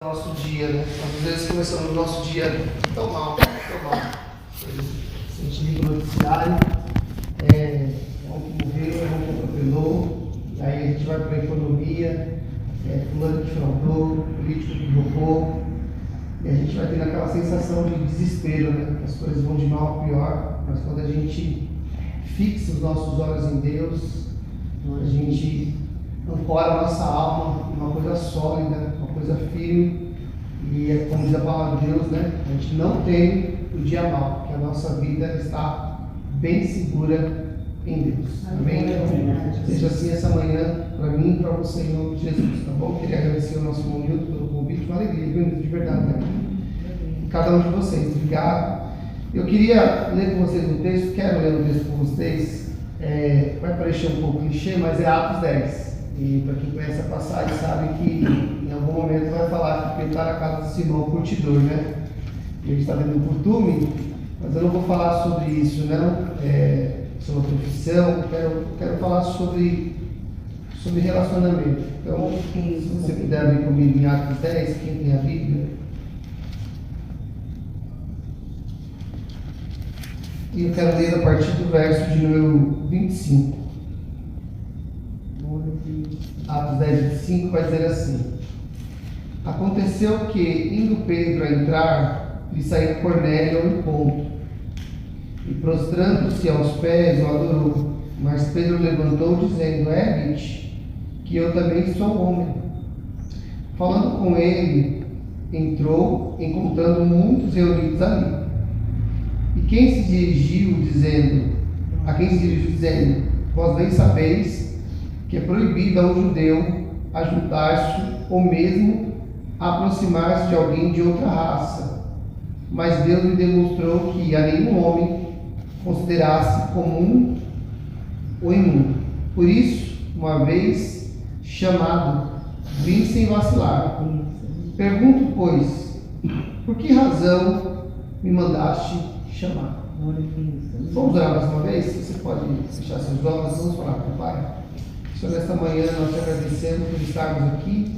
Nosso dia, né? Às vezes começamos o nosso dia tão mal. A gente liga o noticiário, um que morreu, um que atropelou, aí a gente vai para a economia, fulano que fraudou, político que roubou, e a gente vai tendo aquela sensação de desespero, né? As coisas vão de mal a pior, mas quando a gente fixa os nossos olhos em Deus, a gente ancora a nossa alma em uma coisa sólida, uma coisa firme, e é como diz a palavra de Deus, né? A gente não tem o dia mal, porque a nossa vida está bem segura em Deus. Amém? Seja assim essa manhã para mim e para você em nome de Jesus, tá bom? Queria agradecer ao nosso irmão Milton pelo convite, uma alegria, de verdade, né? Cada um de vocês, obrigado. Eu queria ler com vocês um texto, quero ler um texto com vocês, vai parecer um pouco clichê, mas é Atos 10. E para quem conhece a passagem sabe que em algum momento vai falar que Pedro está na casa de Simão, curtidor, né? Ele está tendo um costume, mas eu não vou falar sobre isso, não, sobre a profissão, quero falar sobre relacionamento. Então, se você puder abrir comigo em Atos 10, quem tem a Bíblia. E eu quero ler a partir do verso de número 25. Atos 10, 25 vai dizer assim: Aconteceu que, indo Pedro a entrar, lhe saiu Cornélio ao encontro, e prostrando-se aos pés o adorou. Mas Pedro levantou, dizendo: Ergue-te, que eu também sou homem. Falando com ele, entrou, encontrando muitos reunidos ali. E quem se dirigiu dizendo, Vós bem sabeis que é proibido ao judeu ajuntar-se ou mesmo aproximar-se de alguém de outra raça. Mas Deus me demonstrou que a nenhum homem considerasse comum ou imundo. Por isso, uma vez chamado, vim sem vacilar. Pergunto, pois, por que razão me mandaste chamar? Vamos orar mais uma vez? Você pode fechar seus olhos, vamos falar com o Pai. Senhor, nesta manhã nós te agradecemos por estarmos aqui,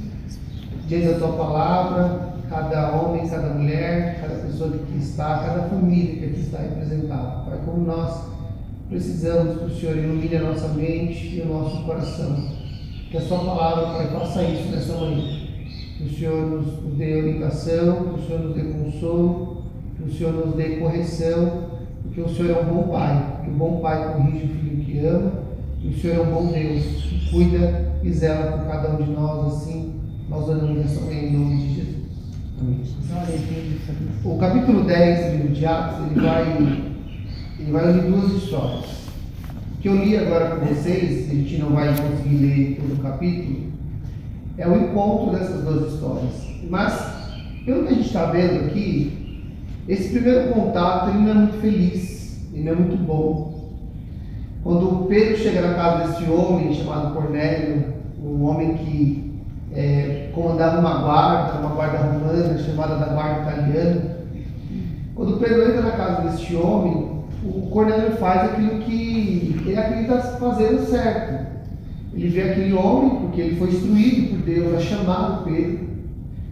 diante da tua palavra, cada homem, cada mulher, cada pessoa que aqui está, cada família que aqui está representada. Pai, como nós precisamos que o Senhor ilumine a nossa mente e o nosso coração. Que a sua palavra, Pai, faça isso nesta manhã. Que o Senhor nos dê orientação, que o Senhor nos dê consolo, que o Senhor nos dê correção, porque o Senhor é um bom Pai, que o bom Pai corrige o filho que ama, e o Senhor é um bom Deus, que cuida e zela por cada um de nós, assim nós oramos nessa manhã em nome de Jesus. Amém. O capítulo 10 do livro de Atos, ele vai unir duas histórias. O que eu li agora com vocês, a gente não vai conseguir ler todo o capítulo, é o encontro dessas duas histórias. Mas, pelo que a gente está vendo aqui, esse primeiro contato ele não é muito feliz, ele não é muito bom. Quando Pedro chega na casa desse homem chamado Cornélio, um homem que comandava uma guarda romana, chamada da guarda italiana. Quando Pedro entra na casa desse homem, o Cornélio faz aquilo que ele acredita fazendo certo. Ele vê aquele homem, porque ele foi instruído por Deus a chamar o Pedro.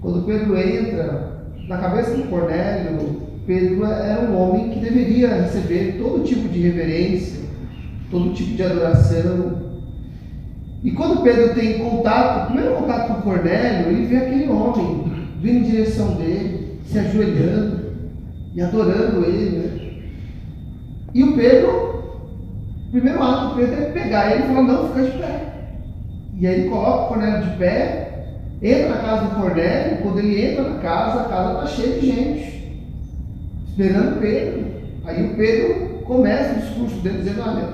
Quando Pedro entra, na cabeça do Cornélio, Pedro era um homem que deveria receber todo tipo de reverência, todo tipo de adoração. E quando Pedro tem contato, o primeiro contato com Cornélio, ele vê aquele homem vindo em direção dele, se ajoelhando e adorando ele, né? E o Pedro, o primeiro ato do Pedro é pegar ele e falar: não, fica de pé. E aí ele coloca o Cornélio de pé, entra na casa do Cornélio. Quando ele entra na casa, a casa está cheia de gente, esperando Pedro. Aí o Pedro começa o discurso dele dizendo: olha,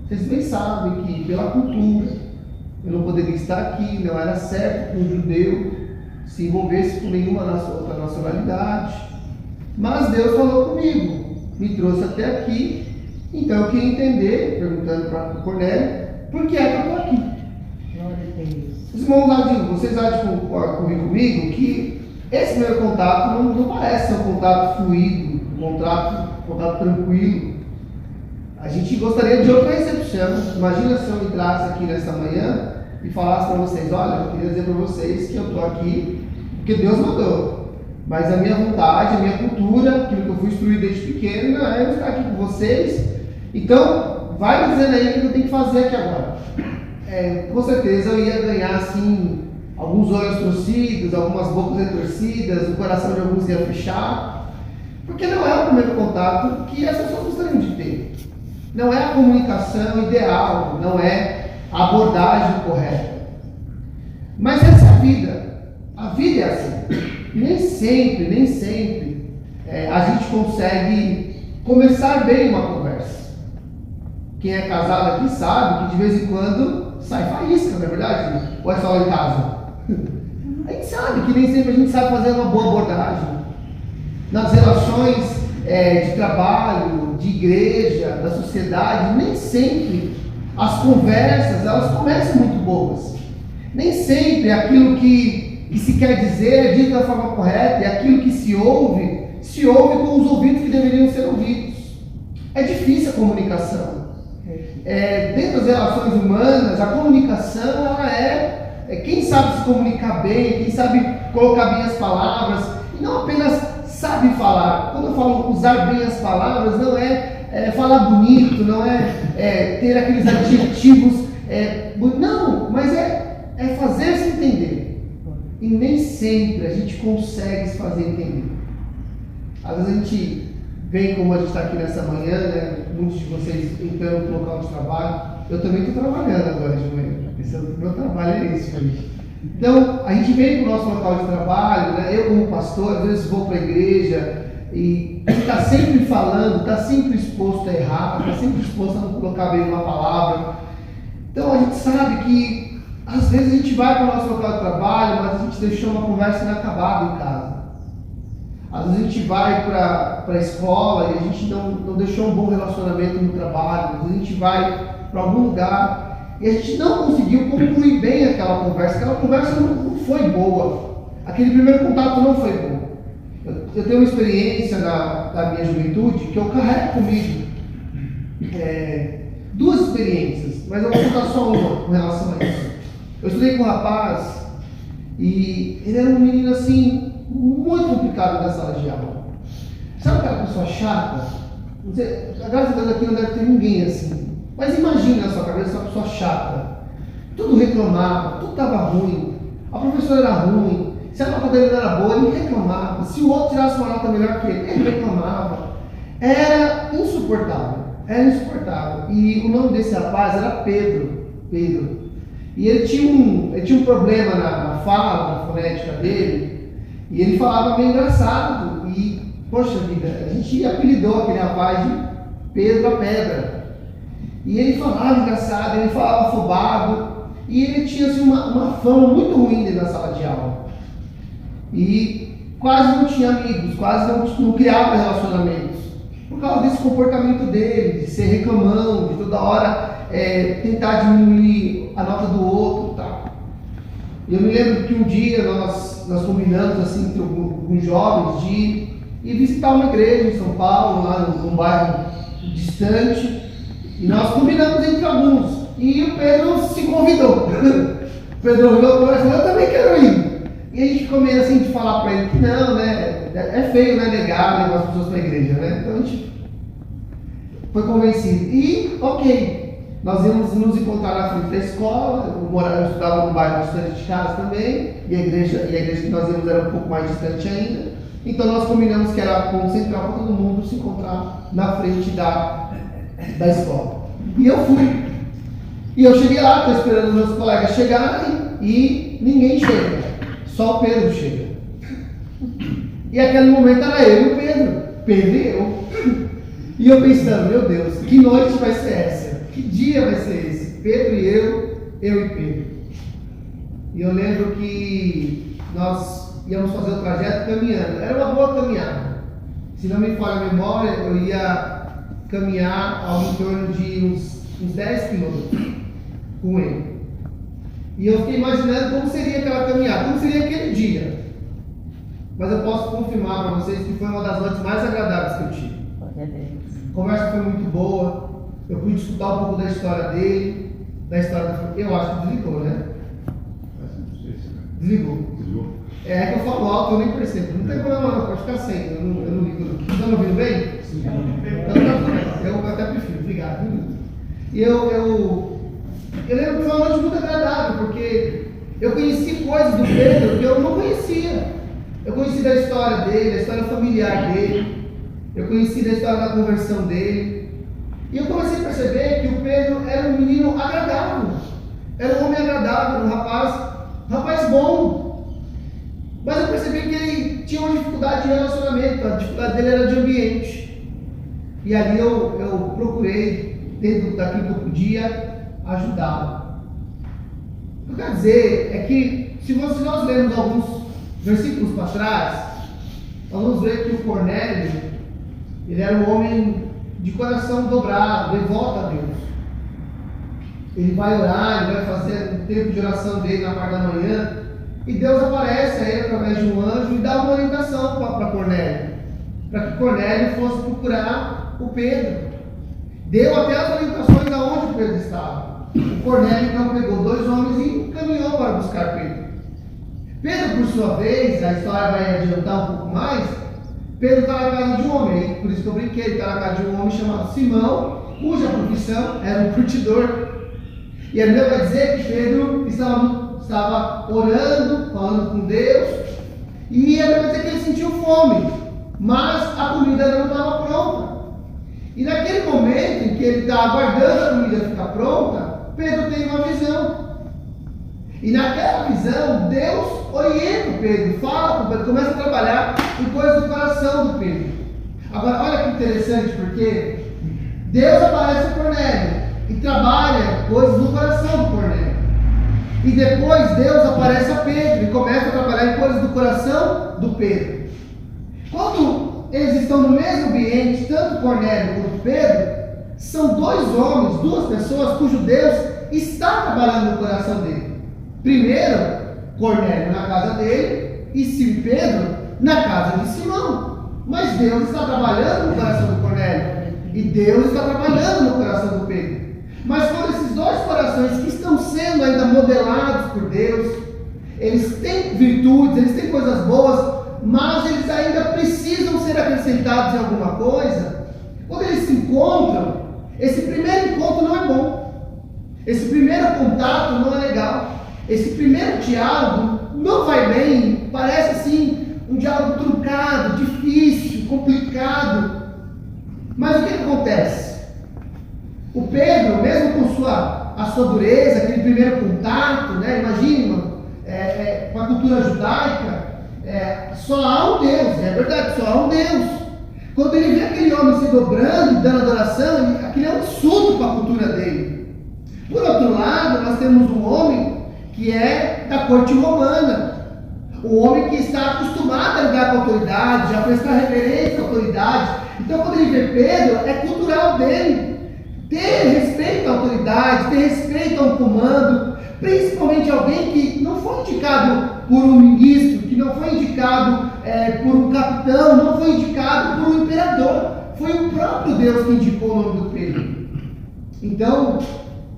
vocês bem sabem que pela cultura eu não poderia estar aqui, não era certo que um judeu se envolvesse com nenhuma outra nacionalidade, mas Deus falou comigo, me trouxe até aqui, então eu queria entender, perguntando para o Cornélio, por que é que eu estou aqui? Os irmãos, vocês acham comigo que esse meu contato não parece ser um contato fluido, um contato tranquilo. A gente gostaria de outra recepção. Imagina se eu entrasse aqui nesta manhã e falasse para vocês: olha, eu queria dizer para vocês que eu estou aqui porque Deus mandou. Mas a minha vontade, a minha cultura, aquilo que eu fui instruído desde pequeno, não é eu estar aqui com vocês. Então, vai me dizendo aí o que eu tenho que fazer aqui agora. Com certeza eu ia ganhar assim, alguns olhos torcidos, algumas bocas retorcidas, o coração de alguns ia fechar, porque não é o primeiro contato que as pessoas gostariam de ter. Não é a comunicação ideal, não é a abordagem correta. Mas essa é a vida. A vida é assim. Nem sempre a gente consegue começar bem uma conversa. Quem é casado aqui sabe que de vez em quando sai faísca, não é verdade? Ou é só em casa? A gente sabe que nem sempre a gente sabe fazer uma boa abordagem. Nas relações de trabalho, de igreja, da sociedade, nem sempre as conversas elas começam muito boas. Nem sempre aquilo que se quer dizer é dito da forma correta, e aquilo que se ouve com os ouvidos que deveriam ser ouvidos. É difícil a comunicação. Dentro das relações humanas, a comunicação ela é quem sabe se comunicar bem, quem sabe colocar bem as palavras, e não apenas sabe falar. Quando eu falo usar bem as palavras, não é falar bonito, não é ter aqueles adjetivos, não, mas é fazer se entender. E nem sempre a gente consegue se fazer entender. Às vezes a gente vem, como a gente está aqui nessa manhã, né? Muitos de vocês entrando no local de trabalho. Eu também estou trabalhando agora de manhã. O meu trabalho é esse hoje. Então, a gente vem para o nosso local de trabalho, né? Eu como pastor, às vezes vou para a igreja e está sempre falando, está sempre exposto a errar, está sempre exposto a não colocar bem uma palavra. Então, a gente sabe que às vezes a gente vai para o nosso local de trabalho, mas a gente deixou uma conversa inacabada em casa. Às vezes a gente vai para a escola e a gente não deixou um bom relacionamento no trabalho. Às vezes a gente vai para algum lugar e a gente não conseguiu concluir bem aquela conversa não foi boa. Aquele primeiro contato não foi bom. Eu tenho uma experiência da minha juventude que eu carrego comigo. Duas experiências, mas eu vou contar só uma com relação a isso. Eu estudei com um rapaz e ele era um menino assim, muito complicado na sala de aula. Sabe aquela pessoa chata? Graças a Deus aqui não deve ter ninguém assim. Mas imagina na sua cabeça uma pessoa chata. Tudo reclamava, tudo estava ruim. A professora era ruim. Se a nota dele não era boa, ele reclamava. Se o outro tirasse uma nota melhor que ele reclamava. Era insuportável. E o nome desse rapaz era Pedro. E ele tinha um problema na fala, na fonética dele, e ele falava meio engraçado. E, poxa vida, a gente apelidou aquele rapaz de Pedro a Pedra. E ele falava engraçado, ele falava afobado, e ele tinha assim, uma fama muito ruim dentro da sala de aula. E quase não tinha amigos, quase não criava relacionamentos, por causa desse comportamento dele, de ser reclamão, de toda hora tentar diminuir a nota do outro e tal. E eu me lembro que um dia nós combinamos assim, entre alguns jovens de ir visitar uma igreja em São Paulo, lá num bairro distante, e nós combinamos entre alguns, e o Pedro se convidou. O Pedro olhou para nós e falou: eu também quero ir. E a gente ficou meio assim de falar para ele que não, né, é feio, né, levar as pessoas para a igreja, né? Então a gente foi convencido. E, ok, nós íamos nos encontrar na frente da escola. Eu estudava num bairro distante de casa também, e a igreja que nós íamos era um pouco mais distante ainda. Então nós combinamos que era ponto central para todo mundo se encontrar na frente da escola. E eu fui. E eu cheguei lá, estou esperando meus colegas chegarem e ninguém chega. Só o Pedro chega. E aquele momento era eu e o Pedro. Pedro e eu. E eu pensando: meu Deus, que noite vai ser essa? Que dia vai ser esse? Pedro e eu e Pedro. E eu lembro que nós íamos fazer o trajeto caminhando. Era uma boa caminhada. Se não me falha a memória, eu ia caminhar ao em torno de uns 10 quilômetros com ele. E eu fiquei imaginando como seria aquela caminhada, como seria aquele dia. Mas eu posso confirmar para vocês que foi uma das noites mais agradáveis que eu tive. A conversa foi muito boa. Eu pude escutar um pouco da história dele, da história da família. Eu acho que desligou, né? Desligou. É que eu falo alto, eu nem percebo. Não tem problema não, pode ficar sem, eu não ligo não. Estão me ouvindo bem? Sim. Então tá tudo bem, eu até prefiro, obrigado. E eu lembro que foi uma noite muito agradável, porque eu conheci coisas do Pedro que eu não conhecia. Eu conheci da história dele, da história familiar dele, eu conheci da história da conversão dele. E eu comecei a perceber que o Pedro era um menino agradável, era um homem agradável, um rapaz bom. Mas eu percebi que ele tinha uma dificuldade de relacionamento, a dificuldade dele era de ambiente. E ali eu procurei, dentro daquilo que eu podia, ajudá-lo. O que eu quero dizer é que, se nós lermos alguns versículos para trás, nós vamos ver que o Cornélio, ele era um homem de coração dobrado, devoto a Deus. Ele vai orar, ele vai fazer um tempo de oração dele na parte da manhã, e Deus aparece a ele através de um anjo e dá uma orientação para Cornélio, para que Cornélio fosse procurar o Pedro. Deu até as orientações aonde o Pedro estava. O Cornélio então pegou 2 homens e caminhou para buscar Pedro. Pedro, por sua vez, a história vai adiantar um pouco mais. Pedro está na casa de um homem, por isso que eu brinquei, ele está na casa de um homem chamado Simão, cuja profissão era um curtidor. E a Bíblia vai dizer que Pedro estava orando, falando com Deus, e a Bíblia vai dizer que ele sentiu fome, mas a comida não estava pronta. E naquele momento em que ele está aguardando a comida ficar pronta, Pedro tem uma visão. E naquela visão, Deus orienta o Pedro, fala com o Pedro, começa a trabalhar em coisas do coração do Pedro. Agora, olha que interessante, porque Deus aparece a Cornélio e trabalha coisas no coração do Cornélio. E depois Deus aparece a Pedro e começa a trabalhar em coisas do coração do Pedro. Quando eles estão no mesmo ambiente, tanto Cornélio quanto Pedro, são 2 homens, 2 pessoas cujo Deus está trabalhando no coração dele. Primeiro, Cornélio na casa dele e Pedro na casa de Simão. Mas Deus está trabalhando no coração do Cornélio e Deus está trabalhando no coração do Pedro. Mas quando esses 2 corações que estão sendo ainda modelados por Deus, eles têm virtudes, eles têm coisas boas, mas eles ainda precisam ser acrescentados em alguma coisa. Quando eles se encontram, esse primeiro encontro não é bom. Esse primeiro contato não é legal. Esse primeiro diálogo não vai bem, parece assim um diálogo truncado, difícil, complicado. Mas o que acontece? O Pedro, mesmo com a sua dureza, aquele primeiro contato, né? Imagina, com a cultura judaica, só há um Deus, é verdade, só há um Deus. Quando ele vê aquele homem se dobrando, dando adoração, aquele é um insulto para a cultura dele. Por outro lado, nós temos um homem que é da corte romana, um homem que está acostumado a lidar com a autoridade, a prestar reverência à autoridade. Então, quando ele vê Pedro, é cultural dele ter respeito à autoridade, ter respeito a um comando, principalmente alguém que não foi indicado por um ministro, que não foi indicado por um capitão, não foi indicado por um imperador, foi o próprio Deus que indicou o nome do Pedro. Então,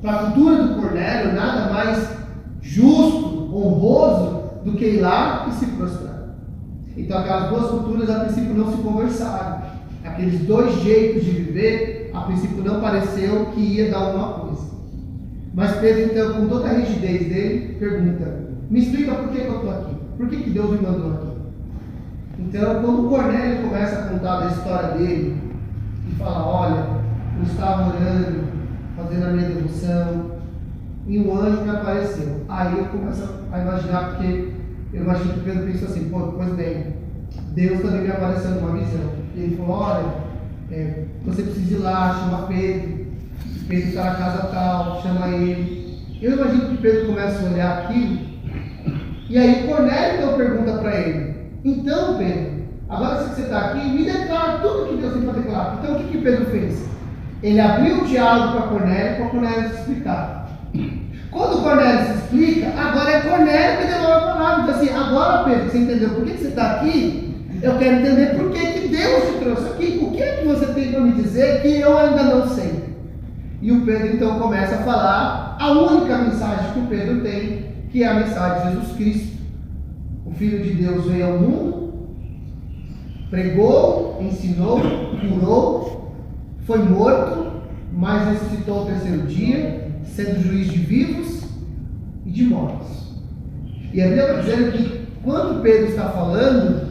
para a cultura do Cornélio, nada mais justo, honroso, do que ir lá e se prostrar. Então, aquelas 2 culturas a princípio não se conversaram. Aqueles 2 jeitos de viver, a princípio não pareceu que ia dar alguma coisa. Mas Pedro, então, com toda a rigidez dele, pergunta: me explica por que eu estou aqui? Por que Deus me mandou aqui? Então, quando o Cornélio começa a contar da história dele, e fala: olha, eu estava orando, fazendo a minha devoção, e um anjo me apareceu. Aí eu começo a imaginar, porque eu imagino que Pedro pensou assim: pô, pois bem, Deus também me apareceu numa visão. E ele falou: olha, você precisa ir lá, chama Pedro. Pedro está na casa tal, chama ele. Eu imagino que Pedro começa a olhar aquilo, e aí Cornélio então pergunta para ele: então, Pedro, agora que você está aqui, me declara tudo que Deus tem para declarar. Então, o que Pedro fez? Ele abriu o diálogo para Cornélio se explicar. Quando Cornélio se explica, agora é Cornélio que devolve a palavra. Então assim, agora, Pedro, você entendeu por que você está aqui? Eu quero entender por que Deus te trouxe aqui. O que é que você tem para me dizer que eu ainda não sei? E o Pedro então começa a falar a única mensagem que o Pedro tem, que é a mensagem de Jesus Cristo. O Filho de Deus veio ao mundo, pregou, ensinou, curou, foi morto, mas ressuscitou ao terceiro dia, sendo juiz de vivos e de mortos. E a Bíblia está dizendo que quando Pedro está falando,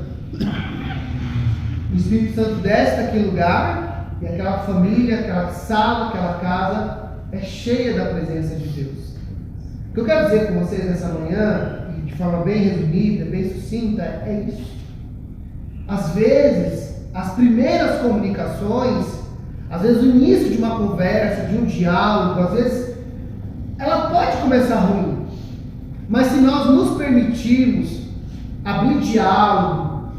o Espírito Santo desce daquele lugar e aquela família, aquela sala, aquela casa é cheia da presença de Deus. O que eu quero dizer com vocês nessa manhã, e de forma bem resumida, bem sucinta, é isso. Às vezes, as primeiras comunicações, às vezes o início de uma conversa, de um diálogo, às vezes ela pode começar ruim. Mas se nós nos permitirmos abrir diálogo,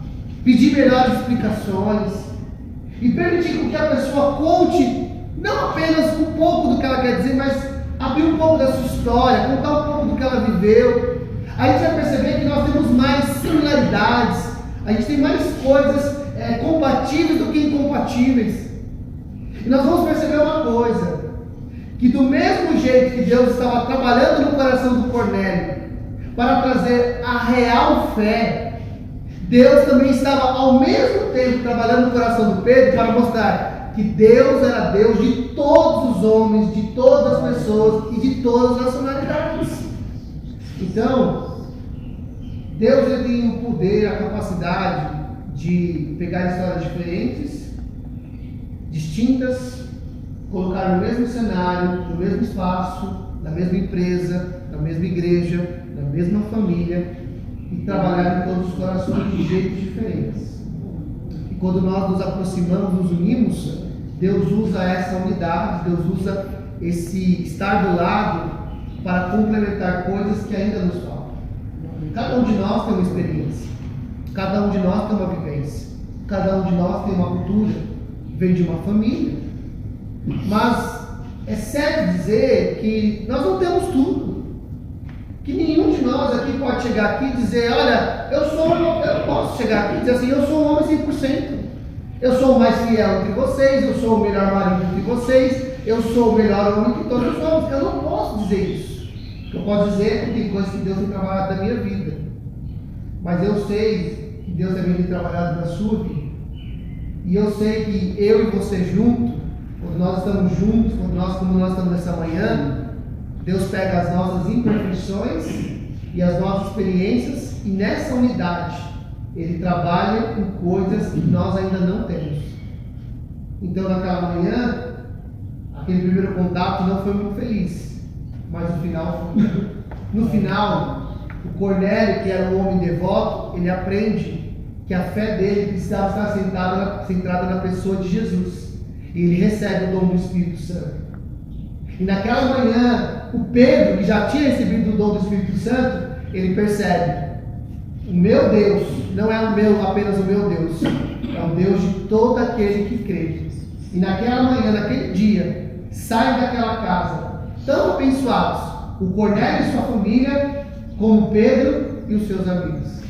pedir melhores explicações e permitir com que a pessoa conte não apenas um pouco do que ela quer dizer, mas abrir um pouco da sua história, contar um pouco do que ela viveu, a gente vai perceber que nós temos mais similaridades, a gente tem mais coisas compatíveis do que incompatíveis. E nós vamos perceber uma coisa, que do mesmo jeito que Deus estava trabalhando no coração do Cornélio para trazer a real fé, Deus também estava ao mesmo tempo trabalhando no coração do Pedro para mostrar que Deus era Deus de todos os homens, de todas as pessoas e de todas as nacionalidades. Então, Deus ele tem o poder, a capacidade de pegar histórias diferentes, distintas, colocar no mesmo cenário, no mesmo espaço, na mesma empresa, na mesma igreja, na mesma família e trabalhar em todos os corações de jeitos diferentes. E quando nós nos aproximamos, nos unimos, Deus usa essa unidade, Deus usa esse estar do lado para complementar coisas que ainda nos faltam. Cada um de nós tem uma experiência, cada um de nós tem uma vivência, cada um de nós tem uma cultura, vem de uma família, mas é certo dizer que nós não temos tudo. Que nenhum de nós aqui pode chegar aqui e dizer, olha, eu não posso chegar aqui e dizer assim, eu sou um homem 100%. Eu sou o mais fiel entre vocês, eu sou o melhor marido entre vocês, eu sou o melhor homem que todos somos. Eu não posso dizer isso. O que eu posso dizer é que tem coisas que Deus tem trabalhado na minha vida. Mas eu sei que Deus também tem trabalhado na sua vida. E eu sei que eu e você juntos, quando nós estamos juntos, como nós estamos nessa manhã, Deus pega as nossas imperfeições e as nossas experiências e nessa unidade Ele trabalha com coisas que nós ainda não temos. Então naquela manhã, aquele primeiro contato não foi muito feliz, mas no final foi. No final, o Cornélio, que era um homem devoto, ele aprende que a fé dele precisava estar centrada na pessoa de Jesus. E ele recebe o dom do Espírito Santo. E naquela manhã, o Pedro, que já tinha recebido o dom do Espírito Santo, ele percebe: o meu Deus não é apenas o meu Deus, é o Deus de todo aquele que crê. E naquela manhã, naquele dia, saem daquela casa tão abençoados, o Cornélio e sua família, como Pedro e os seus amigos.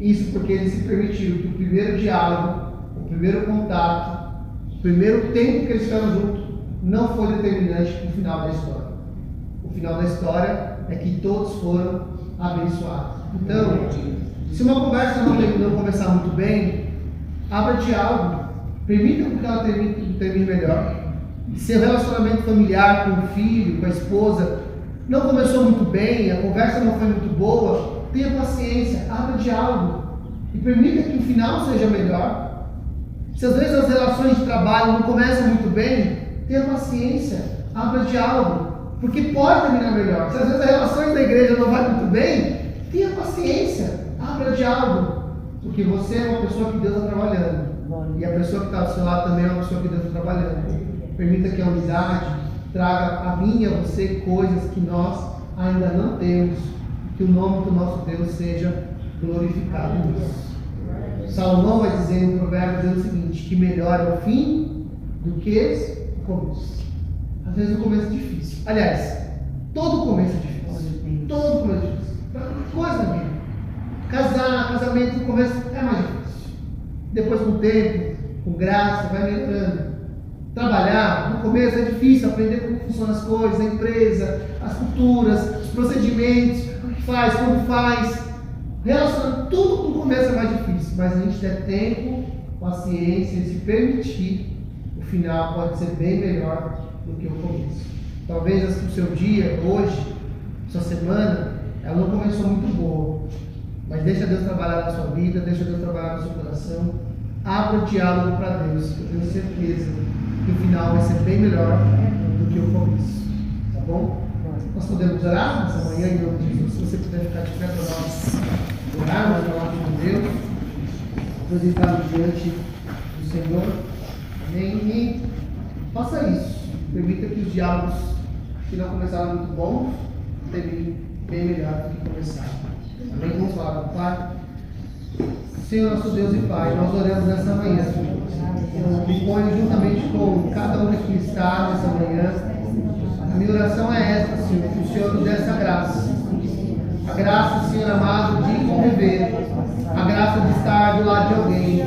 Isso porque ele se permitiu que o primeiro diálogo, o primeiro contato, o primeiro tempo que eles ficaram juntos, não foi determinante para o final da história. O final da história é que todos foram abençoados. Então, se uma conversa não começar muito bem, abra diálogo, permita que ela termine melhor. Se o relacionamento familiar com o filho, com a esposa, não começou muito bem, a conversa não foi muito boa, tenha paciência, abra diálogo e permita que o final seja melhor. Se às vezes as relações de trabalho não começam muito bem, tenha paciência, abra diálogo, porque pode terminar melhor. Se às vezes as relações da igreja não vai muito bem, tenha paciência, abra diálogo, porque você é uma pessoa que Deus está trabalhando. E a pessoa que está do seu lado também é uma pessoa que Deus está trabalhando. Permita que a unidade traga a mim e a você coisas que nós ainda não temos. Que o nome do nosso Deus seja glorificado nisso. Salomão vai dizer no provérbio dizendo o seguinte: que melhor é o fim do que o começo. Às vezes o começo é difícil. Aliás, todo começo é difícil. Todo começo é difícil. Coisa na vida. Casamento no começo é mais difícil. Depois, com o tempo, com graça, vai melhorando. Trabalhar, no começo é difícil aprender como funcionam as coisas, a empresa, as culturas, os procedimentos, o que faz, como faz. Relacionamento, tudo no começo é mais difícil, mas a gente der tempo, paciência e se permitir, o final pode ser bem melhor do que o começo. Talvez o seu dia, hoje, sua semana, ela não começou muito boa, mas deixa Deus trabalhar na sua vida, deixa Deus trabalhar no seu coração, abra o diálogo para Deus, eu tenho certeza que o final vai ser bem melhor do que o começo, tá bom? Nós podemos orar nessa manhã em nome de Jesus. Se você puder ficar de pé para nós orarmos, falar com Deus, apresentarmos diante do Senhor. Amém? E faça isso. Permita que os diálogos que não começaram muito bons terminem bem melhor do que começaram. Amém? Vamos falar com o Pai. Senhor, nosso Deus e Pai, nós oramos nessa manhã. Eu me ponho juntamente com cada um que está nessa manhã. A minha oração é esta, Senhor, que o Senhor nos dê essa graça. A graça, Senhor amado, de conviver. A graça de estar do lado de alguém.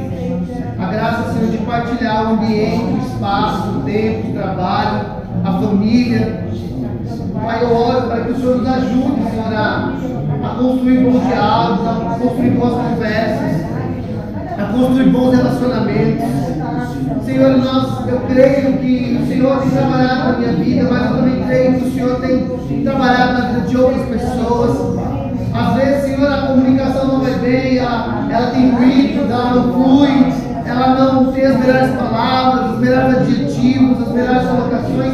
A graça, Senhor, de partilhar o ambiente, o espaço, o tempo, o trabalho, a família. Pai, eu oro para que o Senhor nos ajude, Senhor, a construir bons diálogos, a construir boas conversas, a construir bons relacionamentos. Senhor, eu creio que o Senhor tem trabalhado na minha vida, mas eu também creio que o Senhor tem trabalhado na vida de outras pessoas. Às vezes, Senhor, a comunicação não vai bem, ela tem ruído, ela não flui, ela não tem as melhores palavras, os melhores adjetivos, as melhores colocações.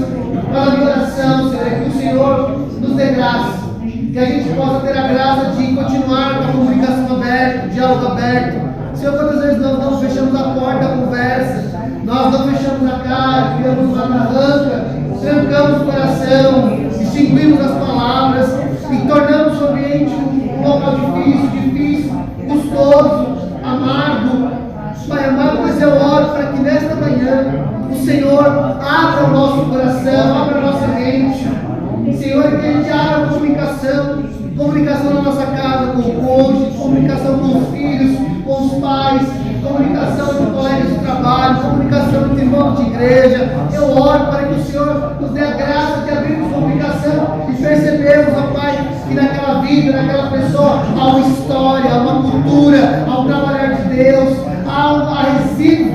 Mas a minha oração, Senhor, é que o Senhor nos dê graça, que a gente possa ter a graça de continuar com a comunicação aberta, o diálogo aberto. Senhor, quantas vezes nós não fechamos a porta da conversa, nós não fechamos a cara, criamos uma barranca, trancamos o coração, extinguimos as palavras e tornamos o ambiente um local difícil, custoso, amargo. Pai amado, mas eu oro para que nesta manhã o Senhor abra o nosso coração, abra a nossa mente. Senhor, que a gente abra a comunicação na nossa casa com o cônjuge, comunicação com os filhos, com os pais, comunicação com colegas de trabalho, comunicação entre irmãos de igreja. Eu oro para que o Senhor nos dê a graça de abrirmos comunicação e percebermos, ó Pai, que naquela vida, naquela pessoa, há uma história, há uma cultura, há um trabalhar de Deus, há resíduos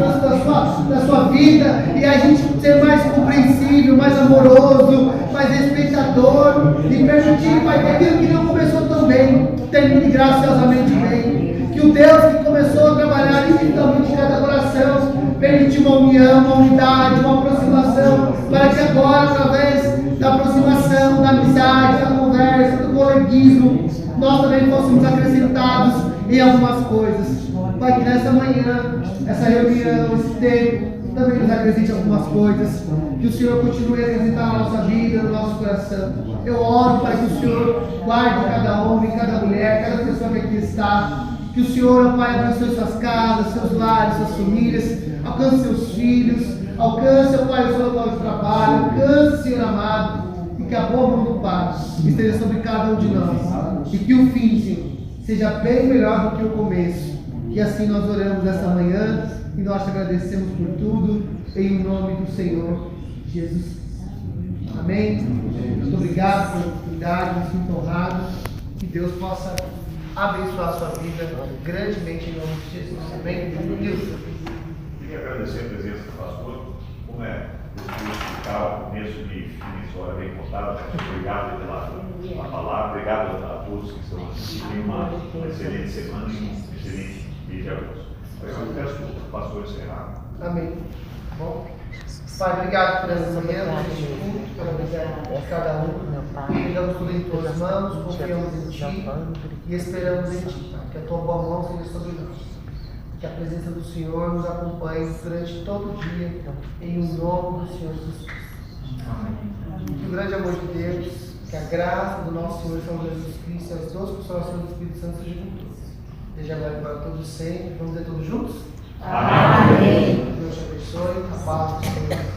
da sua vida, e a gente ser mais compreensível, mais amoroso, mais respeitador, e permitir, Pai, que aquilo que não começou tão bem, termine graciosamente bem. Que o Deus que começou a trabalhar individualmente em cada coração, permitir uma união, uma unidade, uma aproximação, para que agora, através da aproximação, da amizade, da conversa, do coleguismo, nós também fôssemos acrescentados em algumas coisas. Pai, que nessa manhã, essa reunião, esse tempo, também nos acrescente algumas coisas, que o Senhor continue a acrescentar na nossa vida, no nosso coração. Eu oro para que o Senhor guarde cada homem, cada mulher, cada pessoa que aqui está. Que o Senhor, Pai, abençoe suas casas, seus lares, suas famílias, alcance seus filhos, alcance, Pai, o seu local de trabalho, alcance, Senhor amado, e que a boa mão do Pai esteja sobre cada um de nós. E que o fim, Senhor, seja bem melhor do que o começo. E assim nós oramos esta manhã e nós te agradecemos por tudo, em nome do Senhor Jesus. Amém? Muito obrigado pela oportunidade, me sinto honrado. Que Deus possa abençoar a sua vida grandemente em nome de Jesus. Amém? Deus. Queria agradecer a presença do pastor. Como é o começo de história bem contada, obrigado pela palavra, obrigado a todos que estão aqui. Tenham uma excelente semana e um excelente mês de agosto. Eu peço para o pastor encerrar. Amém. Bom, Pai, obrigado por essa manhã, por este culto, pela vida de cada um. Entregamos tudo em tuas mãos, confiamos em Ti e esperamos em Ti, Pai, que a Tua boa mão seja sobre nós. Que a presença do Senhor nos acompanhe durante todo o dia, em nome do Senhor Jesus Cristo. Que o grande amor de Deus, que a graça do nosso Senhor Jesus Cristo e as duas consolações do Espírito Santo sejam com todos. Desde agora e para todos sempre. Vamos dizer todos juntos? Amém. Deus te abençoe. A paz do Senhor.